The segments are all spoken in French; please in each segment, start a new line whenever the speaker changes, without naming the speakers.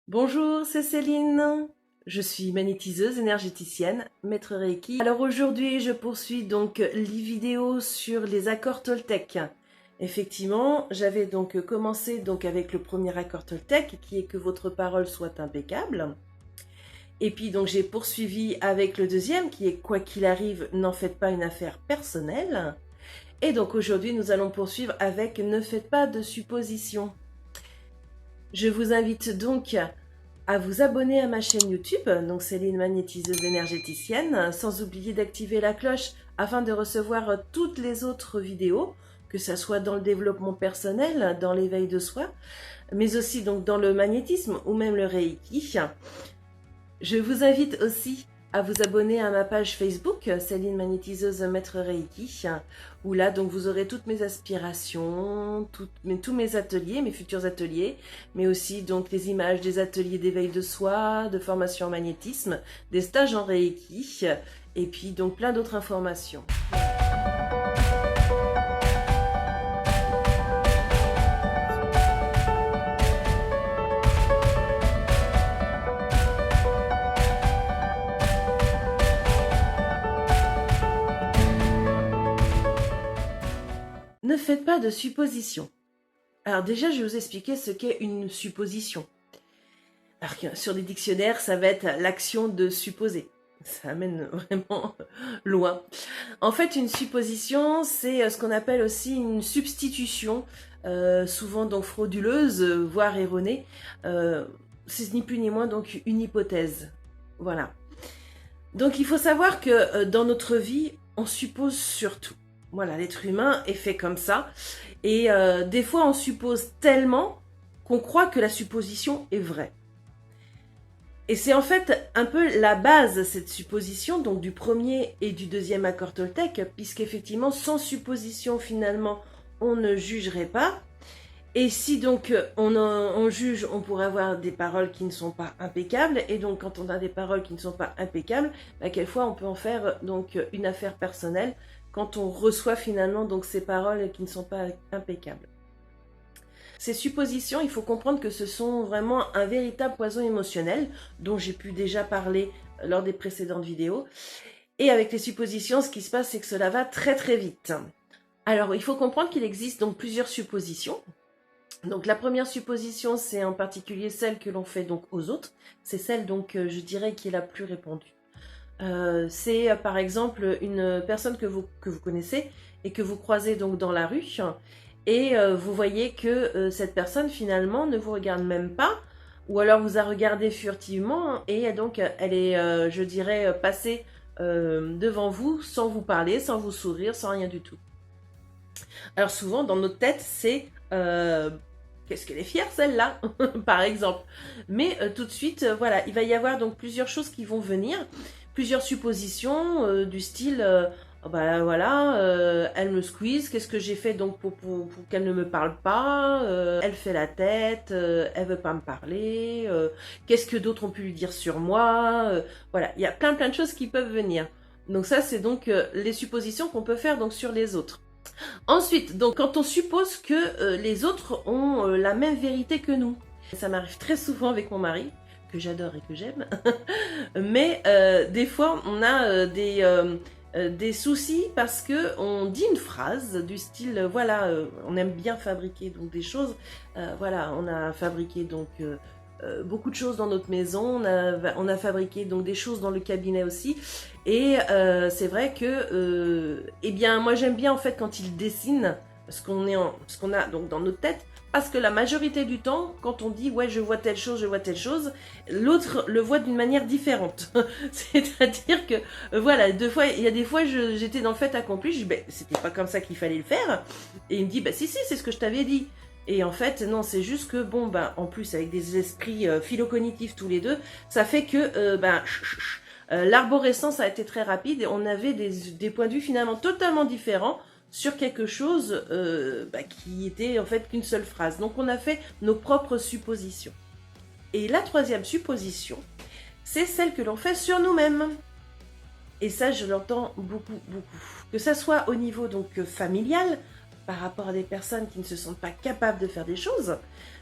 Bonjour, c'est Céline. Je suis magnétiseuse énergéticienne, maître Reiki. Alors aujourd'hui, je poursuis donc les vidéos sur les accords Toltec. Effectivement, j'avais donc commencé avec le premier accord Toltec, qui est que votre parole soit impeccable. Et puis donc j'ai poursuivi avec le deuxième, qui est quoi qu'il arrive, n'en faites pas une affaire personnelle. Et donc aujourd'hui, nous allons poursuivre avec ne faites pas de suppositions. Je vous invite donc à vous abonner à ma chaîne YouTube, donc Céline Magnétiseuse énergéticienne, sans oublier d'activer la cloche afin de recevoir toutes les autres vidéos, que ce soit dans le développement personnel, dans l'éveil de soi, mais aussi donc dans le magnétisme ou même le Reiki. Je vous invite aussi à vous abonner à ma page Facebook, Céline Magnétiseuse Maître Reiki, où là donc vous aurez toutes mes aspirations, tous mes ateliers, mes futurs ateliers, mais aussi donc les images des ateliers d'éveil de soi, de formation en magnétisme, des stages en Reiki, et puis donc plein d'autres informations. Ne faites pas de suppositions. Alors déjà, je vais vous expliquer ce qu'est une supposition. Alors que sur des dictionnaires, ça va être l'action de supposer. Ça amène vraiment loin. En fait, une supposition, c'est ce qu'on appelle aussi une substitution, souvent donc frauduleuse, voire erronée. C'est ni plus ni moins donc une hypothèse. Voilà. Donc il faut savoir que dans notre vie, on suppose surtout. Voilà, l'être humain est fait comme ça. Et des fois, on suppose tellement qu'on croit que la supposition est vraie. Et c'est en fait un peu la base, cette supposition, donc du premier et du deuxième accord Toltec, puisqu'effectivement, sans supposition, finalement, on ne jugerait pas. Et si donc on juge, on pourrait avoir des paroles qui ne sont pas impeccables. Et donc, quand on a des paroles qui ne sont pas impeccables, quelquefois, on peut en faire donc une affaire personnelle quand on reçoit finalement donc ces paroles qui ne sont pas impeccables. Ces suppositions, il faut comprendre que ce sont vraiment un véritable poison émotionnel dont j'ai pu déjà parler lors des précédentes vidéos. Et avec les suppositions, ce qui se passe, c'est que cela va très très vite. Alors, il faut comprendre qu'il existe donc plusieurs suppositions. Donc la première supposition, c'est en particulier celle que l'on fait donc aux autres. C'est celle donc, je dirais, qui est la plus répandue. C'est par exemple une personne que vous connaissez et que vous croisez donc dans la rue et vous voyez que cette personne finalement ne vous regarde même pas ou alors vous a regardé furtivement et donc elle est, je dirais, passée devant vous sans vous parler, sans vous sourire, sans rien du tout. Alors souvent dans notre tête c'est qu'est-ce qu'elle est fière celle-là par exemple. Mais tout de suite, voilà, il va y avoir donc plusieurs choses qui vont venir, plusieurs suppositions du style oh bah voilà, elle me squeeze, qu'est-ce que j'ai fait donc pour qu'elle ne me parle pas, elle fait la tête, elle veut pas me parler, qu'est-ce que d'autres ont pu lui dire sur moi, voilà, il y a plein de choses qui peuvent venir. Donc ça c'est donc les suppositions qu'on peut faire donc sur les autres. Ensuite, donc quand on suppose que les autres ont la même vérité que nous, ça m'arrive très souvent avec mon mari, que j'adore et que j'aime, mais des fois on a des soucis parce que on dit une phrase du style voilà, on aime bien fabriquer donc des choses, voilà, on a fabriqué donc beaucoup de choses dans notre maison, on a fabriqué donc des choses dans le cabinet aussi, et c'est vrai que eh bien moi j'aime bien en fait quand il dessine ce qu'on a donc dans notre tête, parce que la majorité du temps quand on dit ouais je vois telle chose, l'autre le voit d'une manière différente. C'est-à-dire que voilà, il y a des fois j'étais dans le fait accompli, je dis ben c'était pas comme ça qu'il fallait le faire, et il me dit bah si c'est ce que je t'avais dit. Et en fait, non, c'est juste que, bon, ben, en plus, avec des esprits phylocognitifs tous les deux, ça fait que, l'arborescence a été très rapide et on avait des points de vue finalement totalement différents sur quelque chose qui était en fait qu'une seule phrase. Donc, on a fait nos propres suppositions. Et la troisième supposition, c'est celle que l'on fait sur nous-mêmes. Et ça, je l'entends beaucoup, beaucoup. Que ça soit au niveau donc familial, par rapport à des personnes qui ne se sentent pas capables de faire des choses,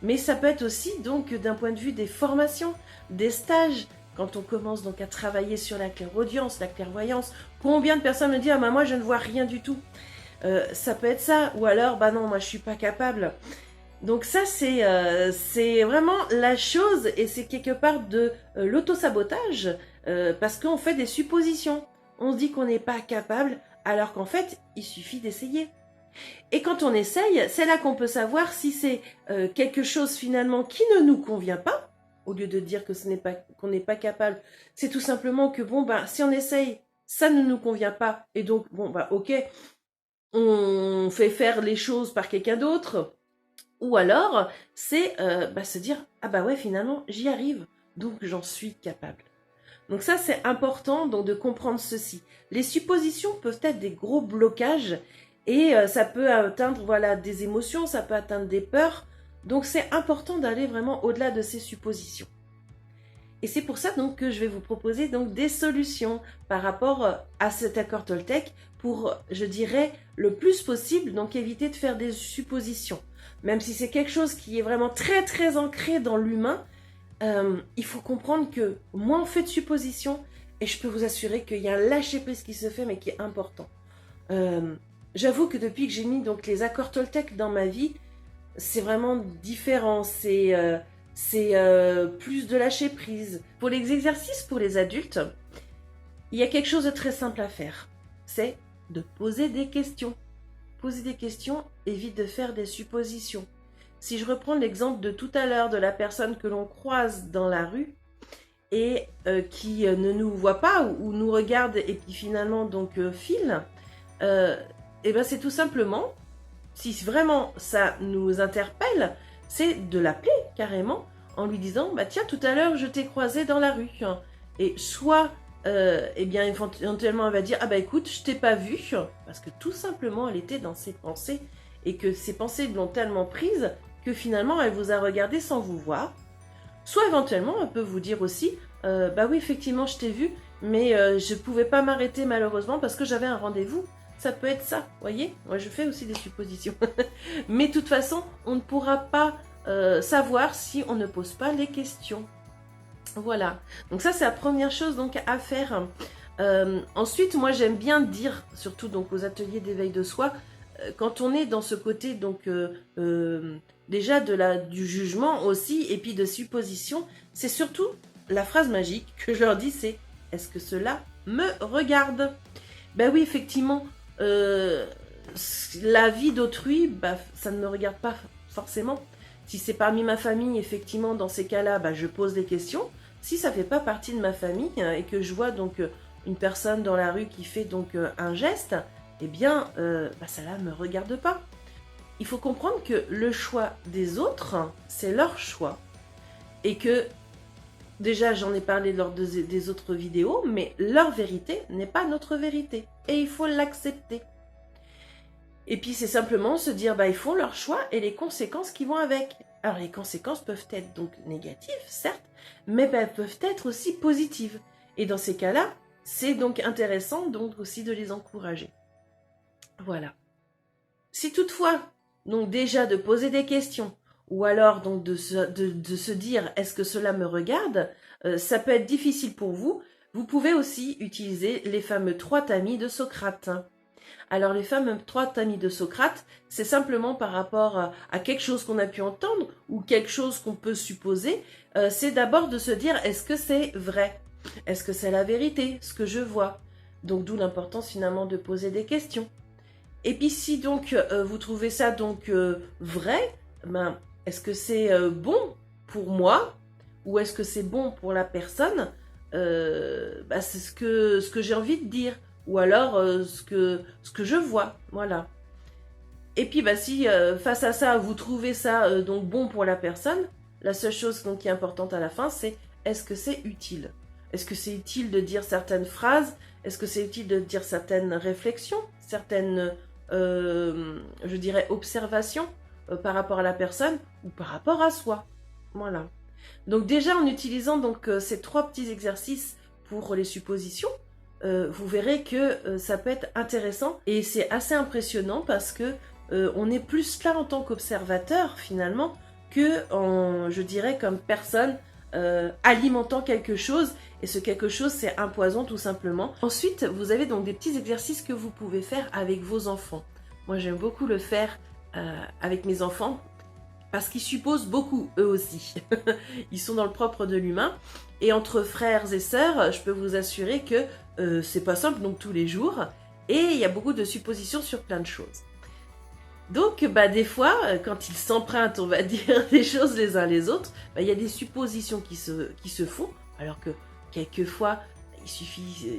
mais ça peut être aussi donc d'un point de vue des formations, des stages, quand on commence donc à travailler sur la clairaudience, la clairvoyance. Combien de personnes me disent « Ah bah moi je ne vois rien du tout ». Ça peut être ça, ou alors « Bah non, moi je suis pas capable ». Donc ça c'est vraiment la chose, et c'est quelque part de l'auto-sabotage, parce qu'on fait des suppositions. On se dit qu'on n'est pas capable, alors qu'en fait, il suffit d'essayer. Et quand on essaye, c'est là qu'on peut savoir si c'est quelque chose finalement qui ne nous convient pas, au lieu de dire que qu'on n'est pas capable. C'est tout simplement que bon, bah, si on essaye, ça ne nous convient pas, et donc bon, bah ok, on fait faire les choses par quelqu'un d'autre. Ou alors, c'est se dire « Ah bah ouais, finalement, j'y arrive, donc j'en suis capable ». Donc ça, c'est important donc, de comprendre ceci. Les suppositions peuvent être des gros blocages, et ça peut atteindre voilà, des émotions, ça peut atteindre des peurs. Donc c'est important d'aller vraiment au-delà de ces suppositions. Et c'est pour ça donc que je vais vous proposer donc des solutions par rapport à cet accord Toltec pour, je dirais, le plus possible, donc éviter de faire des suppositions. Même si c'est quelque chose qui est vraiment très très ancré dans l'humain, il faut comprendre que moins on fait de suppositions, et je peux vous assurer qu'il y a un lâcher-prise qui se fait, mais qui est important. J'avoue que depuis que j'ai mis donc les accords Toltec dans ma vie, c'est vraiment différent, c'est plus de lâcher prise. Pour les exercices pour les adultes, il y a quelque chose de très simple à faire. C'est de poser des questions. Poser des questions évite de faire des suppositions. Si je reprends l'exemple de tout à l'heure de la personne que l'on croise dans la rue et qui ne nous voit pas ou nous regarde et qui finalement donc file, et ben c'est tout simplement, si vraiment ça nous interpelle, c'est de l'appeler carrément en lui disant bah tiens, tout à l'heure je t'ai croisé dans la rue, et soit eh bien éventuellement elle va dire ah bah écoute, je t'ai pas vu, parce que tout simplement elle était dans ses pensées, et que ses pensées l'ont tellement prise que finalement elle vous a regardé sans vous voir. Soit éventuellement elle peut vous dire aussi bah oui effectivement je t'ai vu, mais je pouvais pas m'arrêter malheureusement parce que j'avais un rendez-vous. Ça peut être ça, voyez. Moi je fais aussi des suppositions. Mais de toute façon, on ne pourra pas savoir si on ne pose pas les questions. Voilà. Donc ça c'est la première chose donc à faire. Ensuite, moi j'aime bien dire, surtout donc aux ateliers d'éveil de soi, quand on est dans ce côté donc déjà du jugement aussi, et puis de supposition, c'est surtout la phrase magique que je leur dis, c'est « Est-ce que cela me regarde ?» Ben oui, effectivement, la vie d'autrui, bah, ça ne me regarde pas forcément. Si c'est parmi ma famille, effectivement, dans ces cas-là, bah, je pose des questions. Si ça ne fait pas partie de ma famille et que je vois donc une personne dans la rue qui fait donc un geste, eh bien, bah, ça ne me regarde pas. Il faut comprendre que le choix des autres, c'est leur choix. Et que, déjà, j'en ai parlé lors des autres vidéos, mais leur vérité n'est pas notre vérité. Et il faut l'accepter. Et puis, c'est simplement se dire, bah, ils font leur choix et les conséquences qui vont avec. Alors, les conséquences peuvent être donc négatives, certes, mais bah, peuvent être aussi positives. Et dans ces cas-là, c'est donc intéressant donc aussi de les encourager. Voilà. Si toutefois, donc déjà de poser des questions, ou alors donc de se dire est-ce que cela me regarde, ça peut être difficile pour vous. Vous pouvez aussi utiliser les fameux 3 tamis de Socrate. Alors les fameux 3 tamis de Socrate, c'est simplement par rapport à quelque chose qu'on a pu entendre ou quelque chose qu'on peut supposer. C'est d'abord de se dire est-ce que c'est vrai? Est-ce que c'est la vérité, ce que je vois? Donc d'où l'importance finalement de poser des questions. Et puis si donc vous trouvez ça donc vrai, ben, est-ce que c'est bon pour moi ou est-ce que c'est bon pour la personne? Ben, c'est ce que j'ai envie de dire, ou alors ce que je vois, voilà. Et puis ben, si face à ça vous trouvez ça donc bon pour la personne, la seule chose donc, qui est importante à la fin, c'est est-ce que c'est utile? Est-ce que c'est utile de dire certaines phrases? Est-ce que c'est utile de dire certaines réflexions, certaines je dirais observation par rapport à la personne ou par rapport à soi. Voilà. Donc déjà en utilisant donc ces 3 petits exercices pour les suppositions, vous verrez que ça peut être intéressant et c'est assez impressionnant parce que on est plus là en tant qu'observateur finalement que, je dirais, comme personne alimentant quelque chose. Et ce quelque chose, c'est un poison tout simplement. Ensuite, vous avez donc des petits exercices que vous pouvez faire avec vos enfants. Moi, j'aime beaucoup le faire avec mes enfants parce qu'ils supposent beaucoup, eux aussi. Ils sont dans le propre de l'humain. Et entre frères et sœurs, je peux vous assurer que c'est pas simple donc tous les jours. Et il y a beaucoup de suppositions sur plein de choses. Donc, des fois, quand ils s'empruntent, on va dire, des choses les uns les autres, il y a des suppositions qui se font, alors que quelquefois, il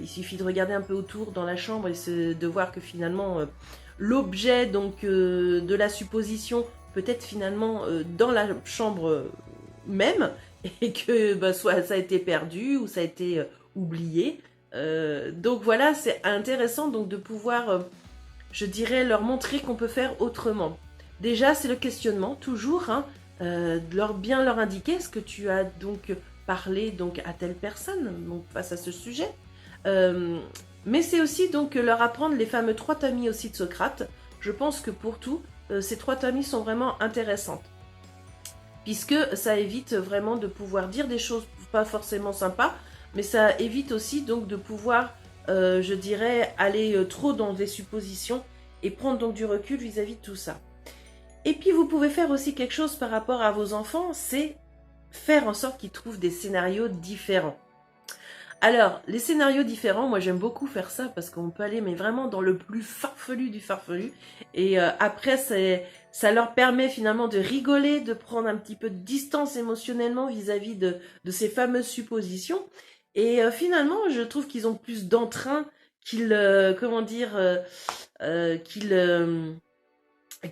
suffit de regarder un peu autour dans la chambre et de voir que finalement, l'objet donc de la supposition peut être finalement dans la chambre même, et que soit ça a été perdu ou ça a été oublié. Donc voilà, c'est intéressant donc de pouvoir... je dirais leur montrer qu'on peut faire autrement. Déjà, c'est le questionnement, toujours, hein, bien leur indiquer est-ce que tu as donc parlé donc, à telle personne donc, face à ce sujet. Mais c'est aussi donc leur apprendre les fameux 3 tamis aussi de Socrate. Je pense que pour tout, ces 3 tamis sont vraiment intéressantes. Puisque ça évite vraiment de pouvoir dire des choses pas forcément sympas, mais ça évite aussi donc de pouvoir... je dirais, aller trop dans des suppositions et prendre donc du recul vis-à-vis de tout ça. Et puis, vous pouvez faire aussi quelque chose par rapport à vos enfants, c'est faire en sorte qu'ils trouvent des scénarios différents. Alors, les scénarios différents, moi j'aime beaucoup faire ça parce qu'on peut aller mais vraiment dans le plus farfelu du farfelu. Et après, ça leur permet finalement de rigoler, de prendre un petit peu de distance émotionnellement vis-à-vis de ces fameuses suppositions. Et finalement, je trouve qu'ils ont plus d'entrain qu'ils,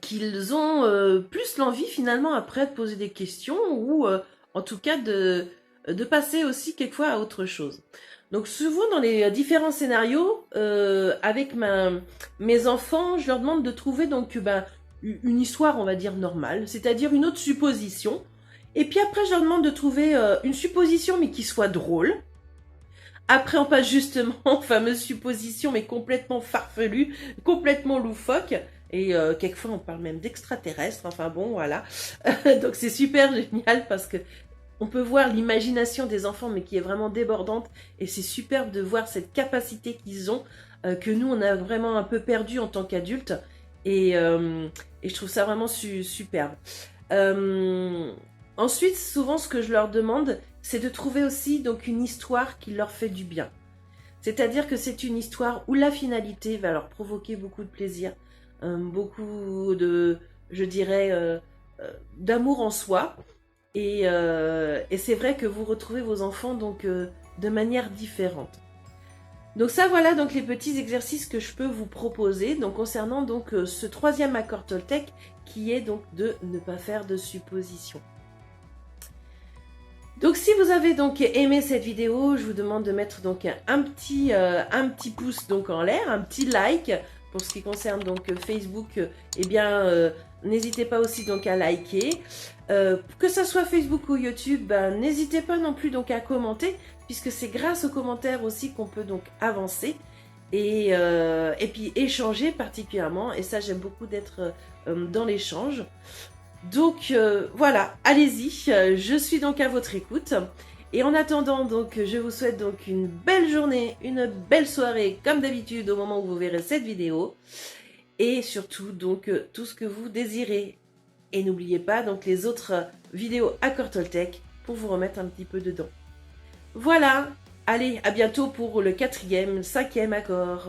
qu'ils ont plus l'envie finalement après de poser des questions ou en tout cas de passer aussi quelquefois à autre chose. Donc souvent dans les différents scénarios, avec mes enfants, je leur demande de trouver donc une histoire, on va dire, normale, c'est-à-dire une autre supposition. Et puis après, je leur demande de trouver une supposition mais qui soit drôle. Après, on passe justement aux fameuses suppositions, mais complètement farfelues, complètement loufoques. Et quelquefois, on parle même d'extraterrestres. Enfin bon, voilà. Donc, c'est super génial parce que on peut voir l'imagination des enfants, mais qui est vraiment débordante. Et c'est superbe de voir cette capacité qu'ils ont, que nous, on a vraiment un peu perdu en tant qu'adultes. Et je trouve ça vraiment superbe. Ensuite, souvent, ce que je leur demande, c'est de trouver aussi donc une histoire qui leur fait du bien. C'est-à-dire que c'est une histoire où la finalité va leur provoquer beaucoup de plaisir, beaucoup de, je dirais, d'amour en soi. Et c'est vrai que vous retrouvez vos enfants donc de manière différente. Donc ça, voilà donc les petits exercices que je peux vous proposer donc concernant donc ce 3e accord Toltec qui est donc de ne pas faire de suppositions. Donc si vous avez donc aimé cette vidéo, je vous demande de mettre donc un petit pouce donc en l'air, un petit like. Pour ce qui concerne donc Facebook, eh bien n'hésitez pas aussi donc à liker. Que ce soit Facebook ou YouTube, n'hésitez pas non plus donc à commenter, puisque c'est grâce aux commentaires aussi qu'on peut donc avancer et puis échanger particulièrement. Et ça, j'aime beaucoup d'être dans l'échange. Donc voilà, allez-y, je suis donc à votre écoute. Et en attendant, donc, je vous souhaite donc une belle journée, une belle soirée, comme d'habitude, au moment où vous verrez cette vidéo. Et surtout, donc, tout ce que vous désirez. Et n'oubliez pas, donc, les autres vidéos Accord Toltec pour vous remettre un petit peu dedans. Voilà, allez, à bientôt pour le 4e, 5e accord.